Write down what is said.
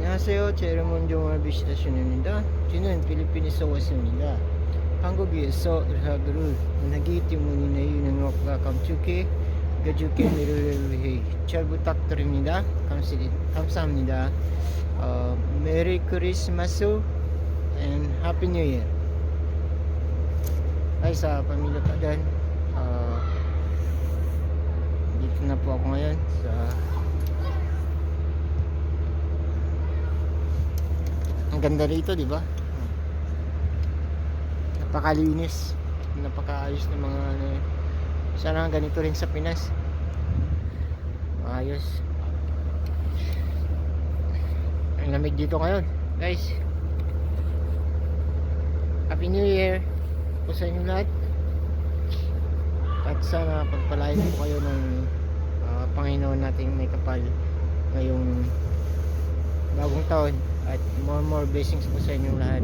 안녕하세요. 제 이름은 정원비 시다시입니다. 저는 필리핀에서 왔습니다. 한국에서 의학을 원하기 때문에 이는 것과 감축해 가족의 위해 잘 부탁드립니다. 감사합니다. 메리 크리스마스 and Happy New Year. Ay, sa pamilya pa dyan, dito na po ako ngayon sa ang ganda rito, di ba? Napakalinis, napakaayos ng mga ano. Sana ganito rin sa Pinas. Ayos. Ang lamig dito ngayon, guys. Happy New Year po sa inyo lahat. At sana pagpalain po kayo ng Panginoon nating may kapal ngayong bagong taon, at more blessings po sa inyong lahat.